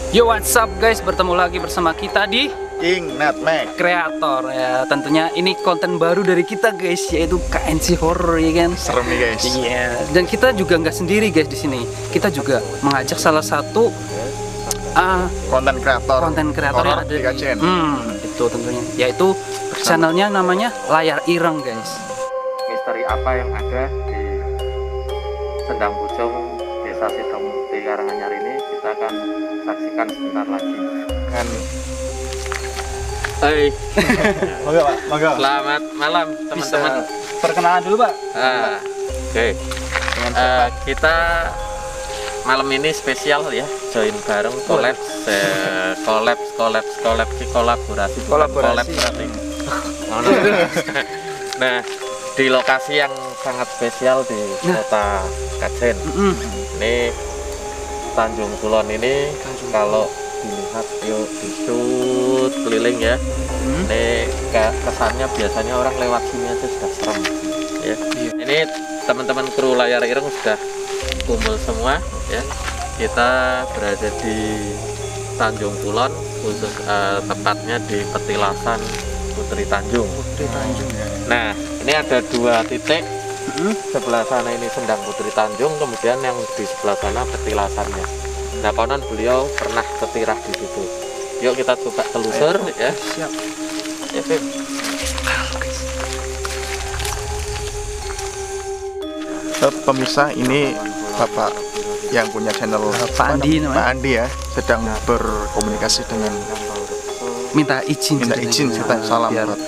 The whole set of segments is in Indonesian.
Yo, what's up guys, bertemu lagi bersama kita di King Nutmeg Kreator ya. Tentunya ini konten baru dari kita guys, yaitu KNC Horror ya kan. serem nih guys. Iya. Dan kita juga nggak sendiri guys di sini. Kita juga mengajak salah satu Konten kreator yang horor ada di Kajen. itu tentunya, yaitu channelnya namanya Layar Ireng guys. Misteri apa yang ada di Sendang Pucung, Desa Sidomukti Karanganyar ini kita akan saksikan sebentar lagi. Kan Hai, monggo Pak, monggo. selamat malam teman-teman. Perkenalan dulu Pak. Oke. Dengan siapa? Kita malam ini spesial ya, join bareng kolaborasi bukan collab berarti. Nah, di lokasi yang sangat spesial di kota Kajen. Ini Tanjung Kulon ini kalau dilihat yuk disut keliling ya. Ini kesannya biasanya orang lewat sini aja sudah serem ya. Ini teman-teman kru Layar Ireng sudah kumpul semua ya. Kita berada di Tanjung Kulon, khusus tepatnya di petilasan Putri Tanjung. Nah, ini ada dua titik. Sebelah sana ini Sendang Putri Tanjung, kemudian yang di sebelah sana petilasannya. Nah, konon beliau pernah ketirah di situ. Yuk kita coba telusur ya. Siap. Ya, Beb. Pemirsa, ini Bapak yang punya channel Pak Andi namanya. Pak Andi ya, sedang berkomunikasi dengan Minta izin serta salam biar buat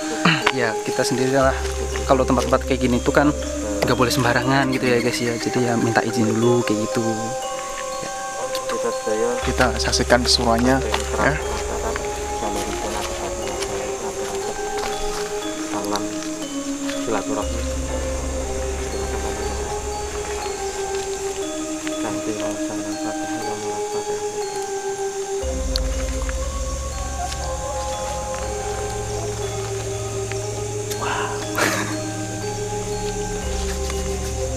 ya kita sendiri lah. Kalau tempat-tempat kayak gini tuh kan nggak boleh sembarangan gitu ya guys ya. Jadi ya minta izin dulu kayak gitu. kita saksikan keseruannya ya. Salam silaturahmi. Nanti masalah Fatihah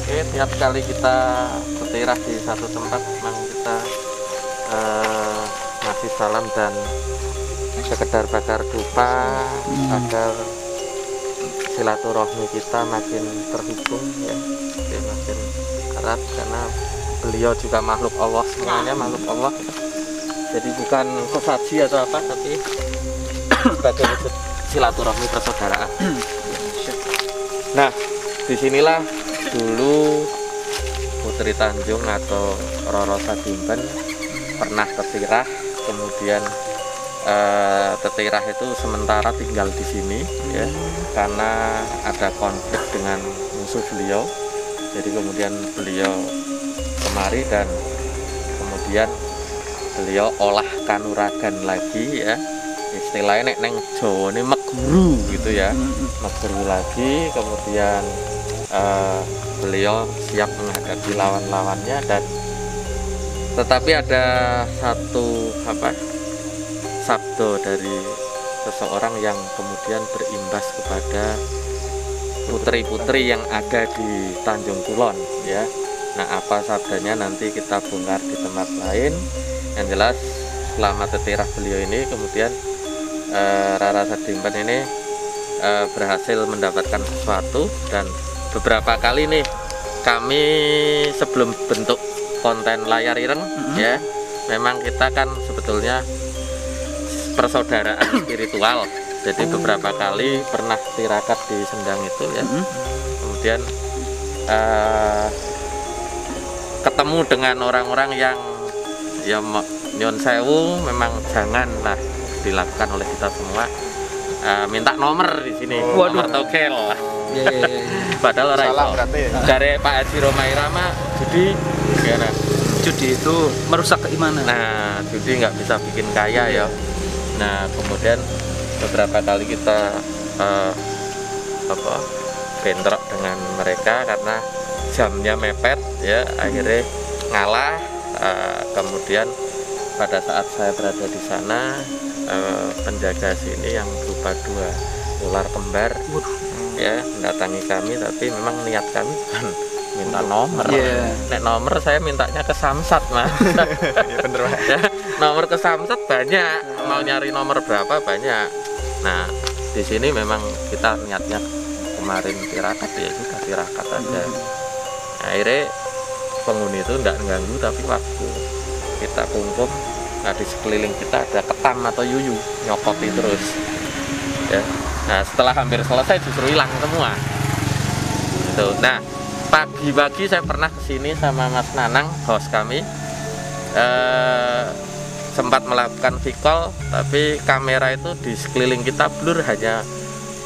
Oke, tiap kali kita bertirah di satu tempat memang kita ngasih salam dan sekedar bakar dupa agar silaturahmi kita makin terhubung ya, makin erat karena beliau juga makhluk Allah, semuanya makhluk Allah. Jadi bukan sesaji atau apa, tapi sebagai wujud silaturahmi persaudaraan. Nah, disinilah dulu Putri Tanjung atau Roro Sadimpen pernah ketirah, kemudian tetirah itu sementara tinggal di sini ya, karena ada konflik dengan musuh beliau. Jadi kemudian beliau kemari dan kemudian beliau olah kanuragan lagi ya, istilahnya neng Jawa ini meguru gitu ya, meguru lagi. Kemudian beliau siap menghadapi lawan-lawannya, dan tetapi ada satu sabdo dari seseorang yang kemudian berimbas kepada putri-putri yang ada di Tanjung Kulon ya. Nah, apa sabdanya nanti kita bongkar di tempat lain. Yang jelas selama tetirah beliau ini kemudian Rara Sadimpen ini berhasil mendapatkan sesuatu, dan beberapa kali nih kami sebelum bentuk konten Layar Ireng ya, memang kita kan sebetulnya persaudaraan spiritual. Jadi beberapa kali pernah tirakat di Sendang itu ya. Kemudian ketemu dengan orang-orang yang ya nyon sewu, memang janganlah dilakukan oleh kita semua. Minta nomor di sini, nomor togel. Padahal orang Salah berarti ya. dari Pak Haji Romai Rama, judi gimana? Judi itu merusak keimanan. Nah, judi nggak bisa bikin kaya ya. Nah, kemudian beberapa kali kita bentrok dengan mereka karena jamnya mepet ya, akhirnya ngalah. Kemudian pada saat saya berada di sana, penjaga sini yang berupa dua ular kembar ya mendatangi kami, tapi memang niat kami bukan minta nomor. Nek nomor saya mintanya ke Samsat, Mas. Ya bener, Pak. Ya, nomor kesamsat banyak, mau nyari nomor berapa banyak. Nah di sini memang kita niatnya kemarin tirakat ya sudah tirakat aja. Akhirnya penghuni itu nggak ganggu, tapi waktu kita kungkum, nah di sekeliling kita ada ketam atau yuyu nyokoti terus ya. Nah setelah hampir selesai justru hilang semua gitu. Nah pagi-pagi saya pernah kesini sama Mas Nanang, host kami, sempat melakukan vicall, tapi kamera itu di sekeliling kita blur, hanya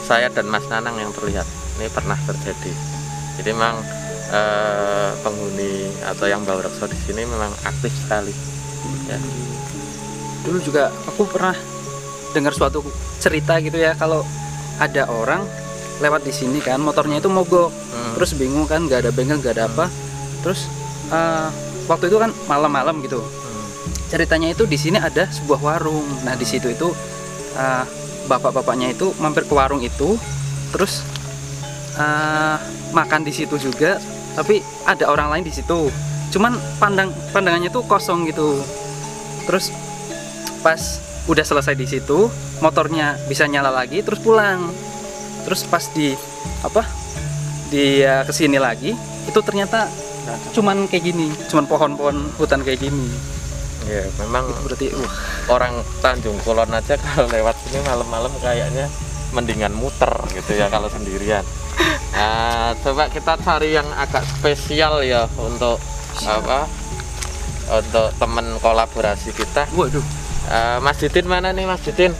saya dan Mas Nanang yang terlihat. Ini pernah terjadi. Jadi memang penghuni atau yang bawa rekso di sini memang aktif sekali ya. Dulu juga aku pernah dengar suatu cerita gitu ya, kalau ada orang lewat di sini kan, motornya itu mogok, terus bingung kan, nggak ada bengkel, nggak ada apa, terus waktu itu kan malam-malam gitu. Ceritanya itu di sini ada sebuah warung. Nah di situ itu bapak-bapaknya itu mampir ke warung itu, terus makan di situ juga, tapi ada orang lain di situ. Cuman pandangannya tuh kosong gitu. Terus pas udah selesai di situ, motornya bisa nyala lagi, terus pulang. Terus pas dia kesini lagi, itu ternyata cuman kayak gini, cuman pohon-pohon hutan kayak gini. Ya memang Itu berarti orang Tanjung Kulon aja kalau lewat sini malam-malam kayaknya mendingan muter gitu ya kalau sendirian. Nah, coba kita cari yang agak spesial ya untuk untuk temen kolaborasi kita. waduh. Mas Didin mana nih Mas Didin?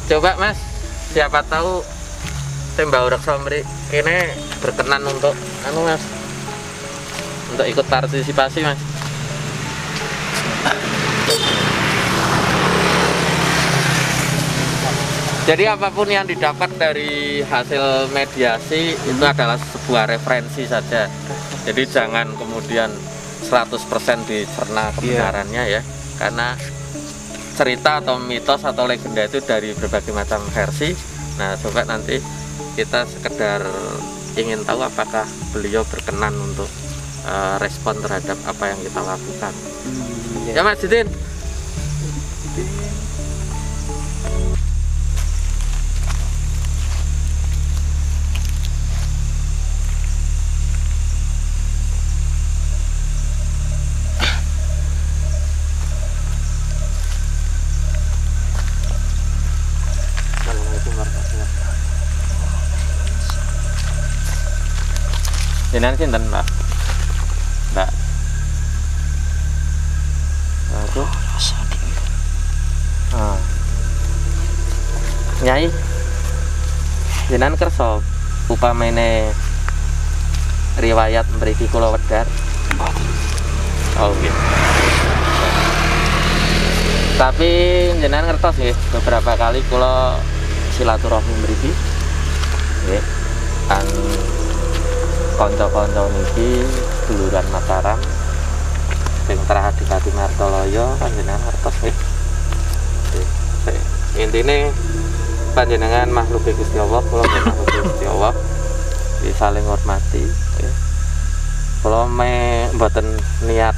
Coba Mas, siapa tahu Tembau Rekso kene berkenan untuk Mas, untuk ikut partisipasi Mas. Jadi apapun yang didapat dari hasil mediasi itu adalah sebuah referensi saja. Jadi jangan kemudian 100% dicerna kebenarannya ya. Karena cerita atau mitos atau legenda itu dari berbagai macam versi. Nah, coba nanti kita sekedar ingin tahu apakah beliau berkenan untuk respon terhadap apa yang kita lakukan. Ya Mas Didin. Jenengan sinten, Mbak? Mbak. Aduh. Nyai. Jenengan kersa upamane riwayat mriki kula wedar. Oh nggih. Tapi jenengan ngertos nggih beberapa kali kula silaturahmi mriki. Nggih. Kan kanca-kanca niki duluran Mataram sing Adipati Martoloyo panjenengan ngertos nggih. Intine panjenengan makhluk Gusti Allah, kula makhluk Gusti Allah, saling hormati nggih. Kula mboten niat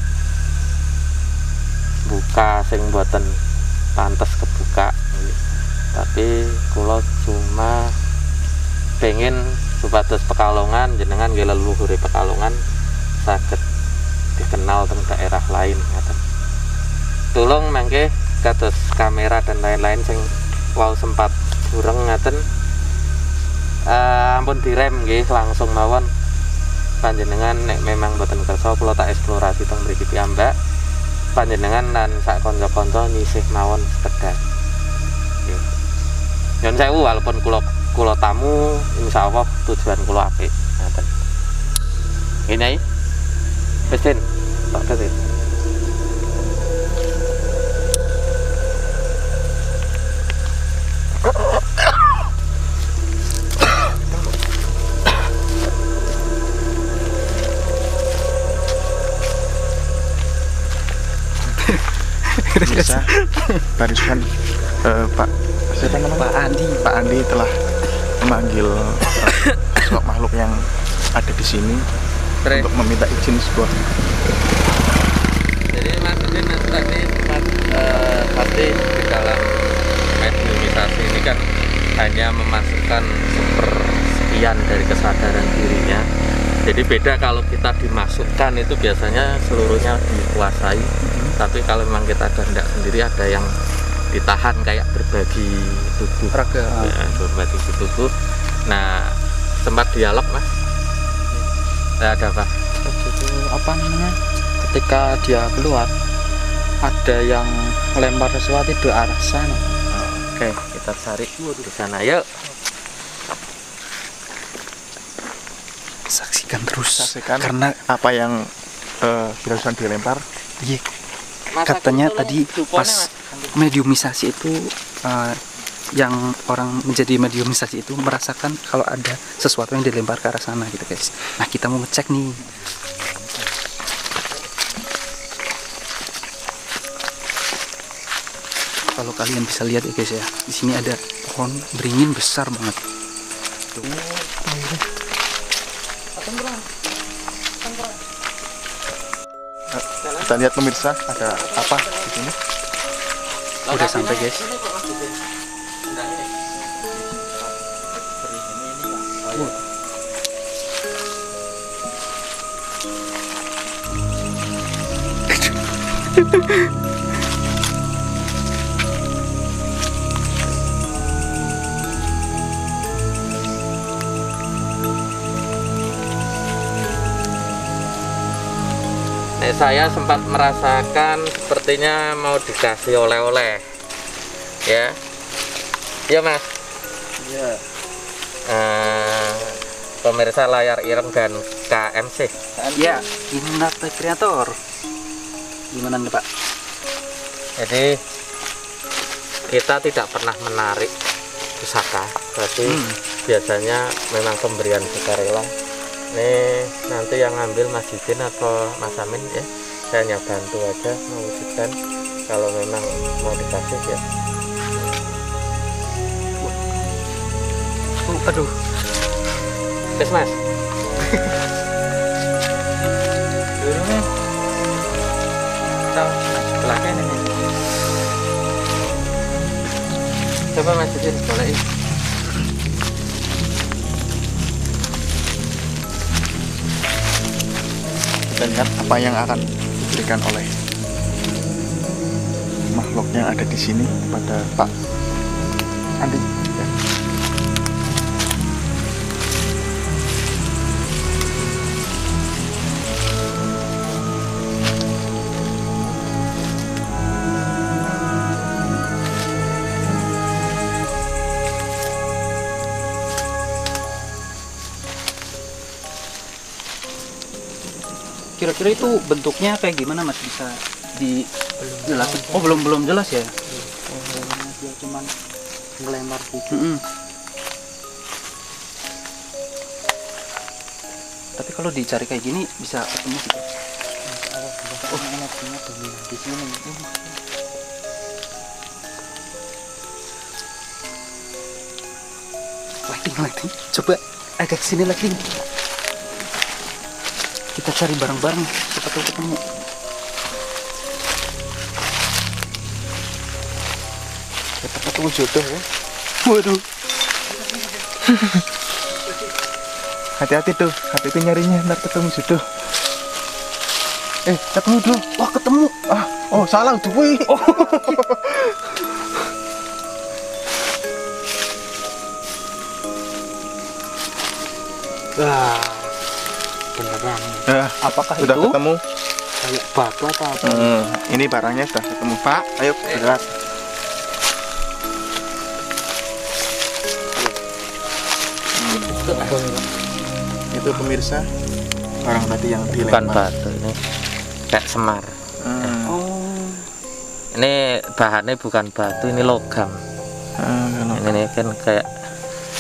buka sing mboten pantes kebuka nggih. Tapi kula cuma pengen supados Pekalongan jenengan nggih leluhure Pekalongan saged dikenal teng daerah lain ngaten. Tulung mangke kados kamera dan lain-lain sing wau sempat bureng ngaten ampun direm nggih langsung mawon panjenengan nek memang boten kersa kula tak eksplorasi teng mriki piyambak panjenengan lan sak kanca-kanca nyisih mawon sekedar. Nggih. Nyuwun sewu walaupun kula tamu insyaallah tujuan kula apik ngaten. Ini wis Den, tak kasih. Bisa barusan Pak siapa namanya? Pak Andi telah memanggil sosok makhluk yang ada di sini untuk meminta izin sebuah. Jadi Mas Didin tadi sempat merasakan sepersekian dari kesadaran dirinya. Jadi beda kalau kita dimasukkan, itu biasanya seluruhnya dikuasai. Tapi kalau memang kita kehendak sendiri, ada yang ditahan kayak berbagi tubuh, ya, berbagi tubuh. Nah, sempat dialog Mas? Ada apa? Itu apa namanya? Ketika dia keluar, ada yang melempar sesuatu di arah sana. Oke, kita cari di sana. Yuk. Saksikan terus. Saksikan Karena apa yang barusan dilempar. iya, katanya tadi pas mediumisasi itu yang orang menjadi mediumisasi itu merasakan kalau ada sesuatu yang dilempar ke arah sana gitu guys. Nah kita mau ngecek nih. Kalau kalian bisa lihat ya guys ya, di sini ada pohon beringin besar banget. Tuh. Kita lihat pemirsa, ada apa di sini? Udah sampai guys. Saya sempat merasakan sepertinya mau dikasih oleh-oleh, ya, ya Mas. Iya. Pemirsa layar ireng dan KMC. Ya, Inata Kreator. Gimana nih Pak? Jadi kita tidak pernah menarik pusaka, berarti biasanya memang pemberian sukarela. Ini nanti yang ngambil Mas Jidin atau Mas Amin ya, saya hanya bantu aja mewujudkan. Kalau memang mau dikasih ya. Aduh. Yes Mas. Dulu nih. Tahu belakang ini. Coba Mas Jidin bolehin. Kita lihat apa yang akan diberikan oleh makhluk yang ada di sini kepada Pak Andi. Ya. Kira-kira itu bentuknya kayak gimana Mas, bisa dijelasin? Oh belum jelas ya? Dia cuman melempar gitu. Tapi kalau dicari kayak gini bisa ketemu gitu. Oh, energinya dominan di sini. Lighting. Coba agak sini lagi. Kita cari bareng-bareng, siapa tahu ketemu. Kita ketemu jodoh ya. Waduh. Hati-hati tuh, hati-hati nyarinya, ntar ketemu jodoh. Ketemu dulu. Wah ketemu. Oh salah duwe. Oh. Wah, beneran. Apakah Sudah itu? ketemu? Kayak batu atau apa? Ini barangnya sudah ketemu Pak. Ayo bergerak. Itu pemirsa, barang tadi yang Bukan dilempar. batu, ini kayak semar. Oh. Ini bahannya bukan batu, ini logam. Ini kan kayak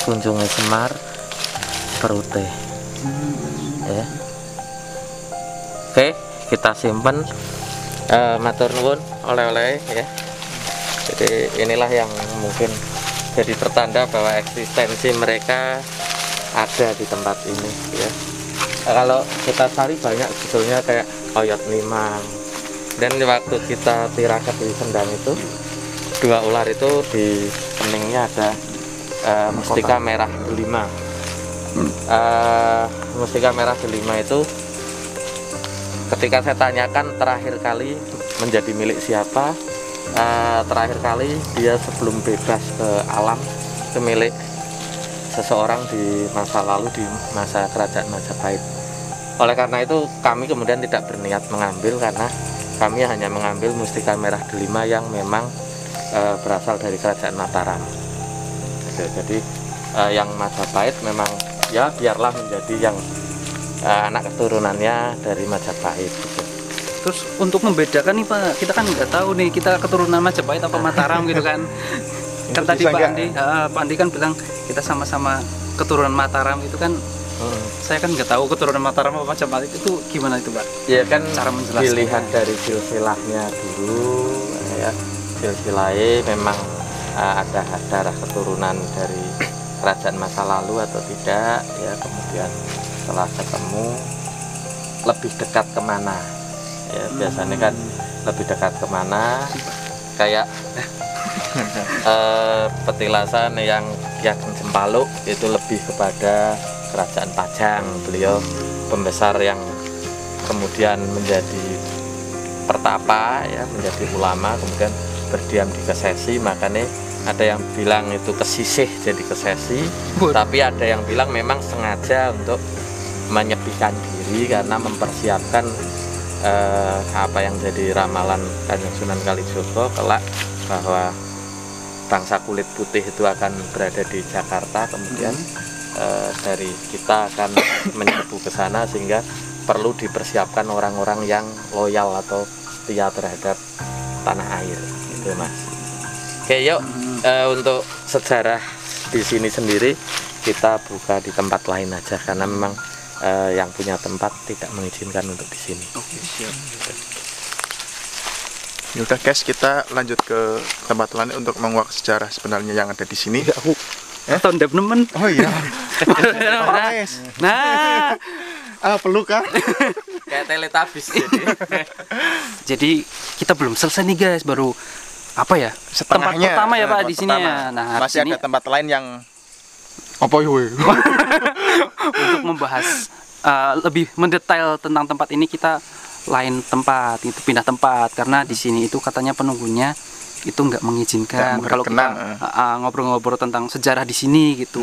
kunjungnya semar, perutnya. Ya. Oke, kita simpen. Matur nuwun oleh-oleh ya. Jadi inilah yang mungkin jadi pertanda bahwa eksistensi mereka ada di tempat ini ya. Kalau kita cari banyak sebetulnya kayak oyot limang. Dan waktu kita tirakat di sendang itu, 2 ular itu di keningnya ada Mustika Merah Delima. Mustika Merah Delima itu ketika saya tanyakan terakhir kali menjadi milik siapa, terakhir kali dia sebelum bebas ke alam itu milik seseorang di masa lalu, di masa kerajaan Majapahit. Oleh karena itu kami kemudian tidak berniat mengambil, karena kami hanya mengambil Mustika Merah Delima yang memang berasal dari kerajaan Mataram. Jadi yang Majapahit memang ya biarlah menjadi yang anak keturunannya dari Majapahit gitu. Terus untuk membedakan nih Pak, kita kan nggak tahu nih kita keturunan Majapahit apa Mataram gitu kan. Kan tadi Pak Andi kan bilang kita sama-sama keturunan Mataram itu kan. Saya kan nggak tahu keturunan Mataram apa Majapahit itu gimana itu Pak? Ya kan cara menjelaskan. Dilihat dari silsilahnya dulu ya. Silsilahnya memang ada darah keturunan dari kerajaan masa lalu atau tidak ya. Kemudian setelah ketemu lebih dekat kemana ya, biasanya kan lebih dekat kemana kayak petilasan yang Ki Ageng Cempaluk itu lebih kepada kerajaan Pajang. Beliau pembesar yang kemudian menjadi pertapa ya, menjadi ulama, kemudian berdiam di Kesesi. Makanya ada yang bilang itu kesisih jadi Kesesi, tapi ada yang bilang memang sengaja untuk menyepikan diri karena mempersiapkan apa yang jadi ramalan Kanjeng Sunan Kalijogo kelak, bahwa bangsa kulit putih itu akan berada di Jakarta, kemudian dari kita akan menyerbu ke sana, sehingga perlu dipersiapkan orang-orang yang loyal atau setia terhadap tanah air itu Mas. Oke yuk, untuk sejarah di sini sendiri kita buka di tempat lain aja, karena memang yang punya tempat tidak mengizinkan untuk di sini. Oke, siap. Ya udah guys, kita lanjut ke tempat lain untuk menguak sejarah sebenarnya yang ada di sini. Ya, aku tahun nemen. Oh iya. Nah, perlu kah? Kayak Teletubbies jadi. Jadi kita belum selesai nih guys, baru apa ya? Tempat Setengahnya. pertama ya Pak di sini Pertama. ya. Nah, Masih sini ada tempat lain yang apa ya? untuk membahas lebih mendetail tentang tempat ini, kita lain tempat, itu pindah tempat karena di sini itu katanya penunggunya itu nggak mengizinkan kalau kita ngobrol-ngobrol tentang sejarah di sini gitu.